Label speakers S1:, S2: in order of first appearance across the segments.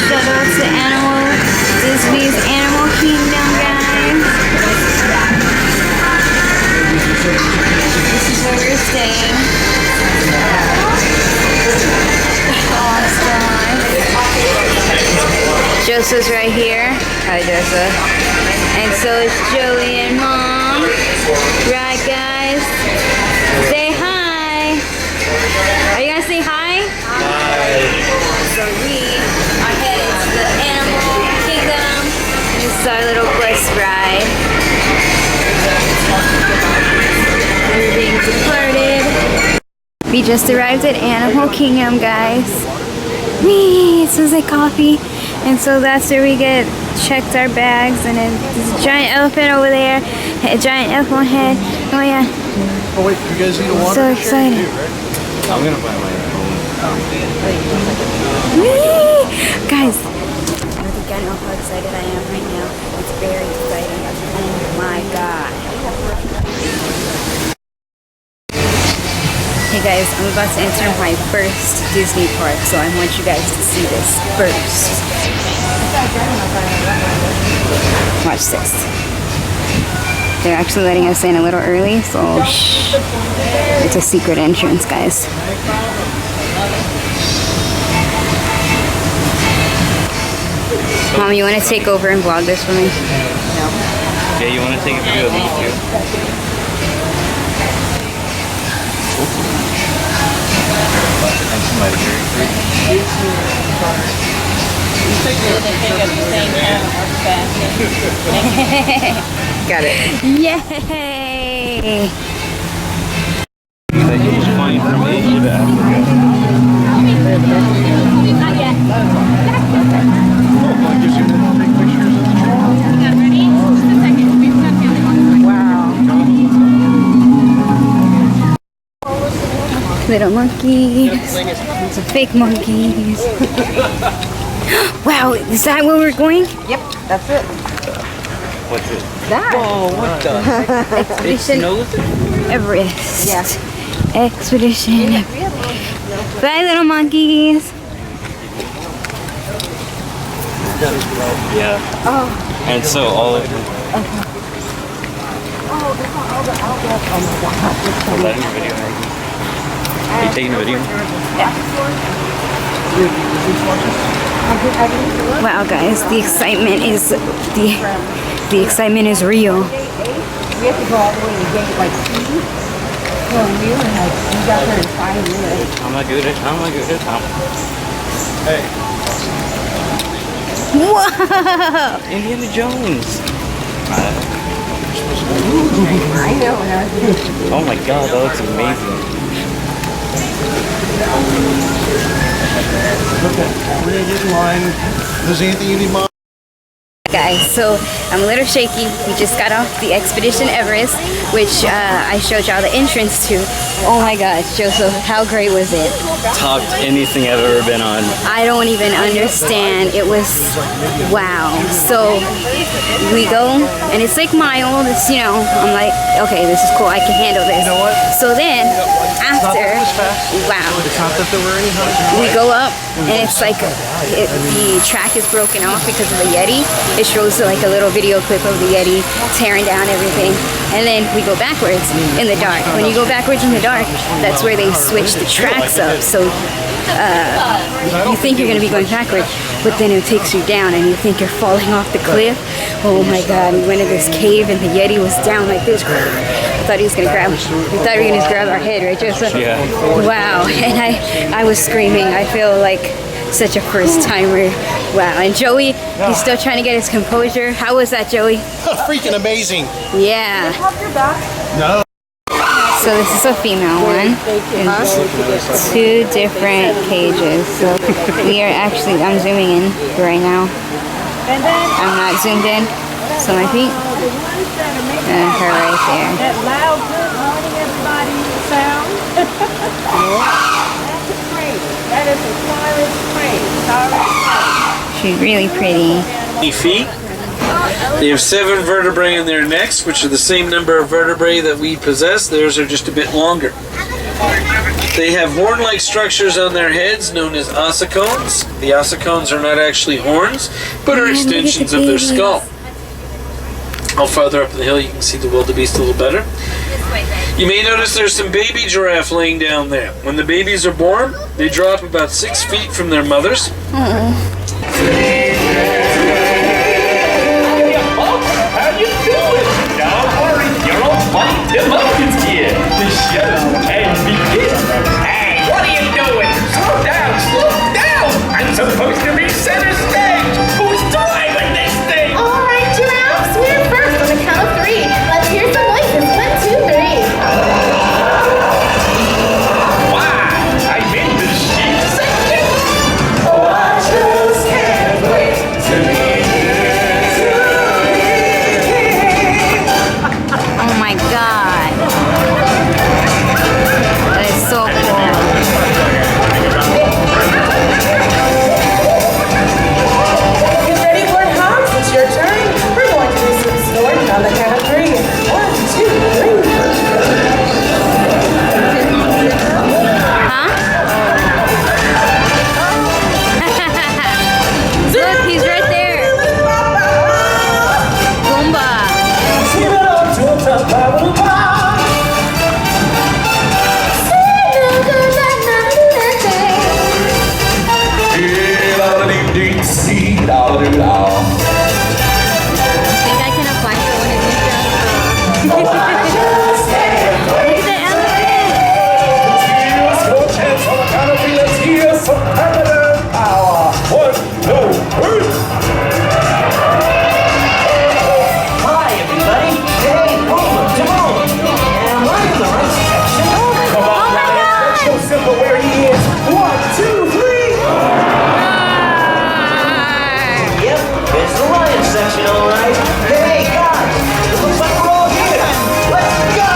S1: shout out to Disney's Animal Kingdom, guys. This is where we're staying. Awesome. Joseph's right here. Hi, Joseph. And so is Joey and Mom. Right, guys? Say hi. Are you gonna say hi?
S2: Hi.
S1: So we are headed to the Animal Kingdom. This is our little bus ride. We're being departed. We just arrived at Animal Kingdom, guys. Whee! It smells like coffee. And so that's where we checked our bags, and then there's a giant elephant over there, a giant elephant head. Oh yeah.
S2: Oh wait, you guys need a water?
S1: So excited.
S2: Too, right? I'm gonna buy my own.
S1: Whee! Guys, I don't think I know how excited I am right now. It's very exciting. Oh my god. Hey guys, I'm about to enter my first Disney park, so I want you guys to see this first. Watch this. They're actually letting us in a little early, so shh. It's a secret entrance, guys. Mom, you want to take over and vlog this for me?
S2: Yeah, you want to take a video of me too?
S3: Got it.
S1: Yay!
S2: That you just flying from Asia to Africa.
S1: Not yet.
S3: Wow.
S1: Little monkeys. Some fake monkeys. Wow, is that where we're going?
S3: Yep, that's it.
S2: What's it?
S3: That.
S2: Oh, what the heck?
S1: Expedition Everest.
S3: Yeah.
S1: Expedition. Bye, little monkeys.
S2: Yeah.
S3: Oh.
S2: And so all of them.
S3: Oh, there's all the outlets. Oh my god.
S2: Is that in the video, Maggie? Are you taking the video?
S1: Wow, guys, the excitement is the excitement is real.
S3: We have to go all the way to gate like C. So we were like, we got there in 5 minutes.
S2: I'm not good at Hey.
S1: Whoa!
S2: Indiana Jones.
S3: I know.
S2: Oh my god, that looks amazing. Okay, we're gonna get in line. If there's anything you need, Mom?
S1: Guys, so I'm a little shaky. We just got off the Expedition Everest, which I showed y'all the entrance to. Oh my gosh, Joseph, how great was it?
S2: Topped anything I've ever been on.
S1: I don't even understand. It was wow. So we go, and it's like mild. It's, you know, I'm like, okay, this is cool. I can handle this.
S2: You know what?
S1: So then after, wow,
S2: It's not that there were any hundreds.
S1: we go up, and it's like the track is broken off because of the Yeti. It shows like a little video clip of the Yeti tearing down everything, and then we go backwards in the dark. When you go backwards in the dark, that's where they switch the tracks up. So you think you're going to be going backwards, but then it takes you down, and you think you're falling off the cliff. Oh my God! We went in this cave, and the Yeti was down like this. I thought he was going to grab. We thought we were going to grab our head, right, Joseph?
S2: Yeah.
S1: Wow! And I was screaming. I feel like such a first timer. Wow. And Joey, he's still trying to get his composure. How was that, Joey?
S4: Freaking amazing.
S1: Yeah.
S4: No.
S1: So this is a female one in 2 different cages. So we are actually, I'm zooming in right now. I'm not zoomed in. So my feet and her right there.
S3: That loud, good morning, everybody sound. That's a crane. That is a Taurus crane.
S1: She's really pretty.
S5: Feet. They have 7 vertebrae in their necks, which are the same number of vertebrae that we possess. Theirs are just a bit longer. They have horn-like structures on their heads known as ossicones. The ossicones are not actually horns, but are extensions of their skull. All farther up the hill, you can see the wildebeest a little better. You may notice there's some baby giraffe laying down there. When the babies are born, they drop about 6 feet from their mothers.
S6: How you doing? Don't worry, your old buddy Tim Hopkins here. The show can begin. Hey, what are you doing? Slow down, slow down! I'm supposed to be center stage. Who's driving this thing?
S7: All right, giraffes, we're first on the count of 3. Let's hear some voices. 1, 2, 3.
S6: Why? I'm in the sheep section. Oh, I just can't wait to meet you.
S1: Oh my god. That is so cool.
S8: Get ready, Warthogs. It's your turn. We're going to do some snorting on the count of 3. 1, 2, 3.
S1: Huh? Look, he's right there. Goomba. Think I can apply for one of these jobs? Look at the elephant.
S6: Hi, everybody. Hey, Roland, Timon. Am I in the right section? Come on, now. Show Simba where he is. 1, 2, 3. Yep, it's the lion section, all right. Hey, guys, it looks like we're all here. Let's go.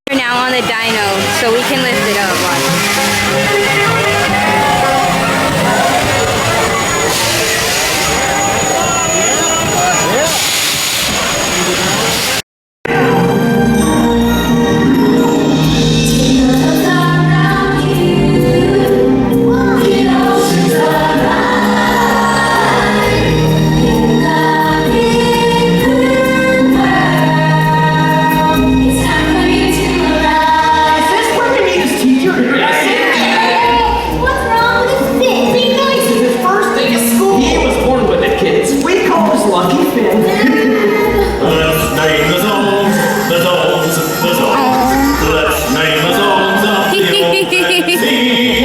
S1: We're now on the dyno, so we can lift it up. Watch.
S7: What's wrong with this thing? Be nice.
S6: It's his first day of school. He was born with it, kids. We call this Lucky Finn.
S9: Let's name the zones, the zones, the zones. Let's name the zones of the old fantasy.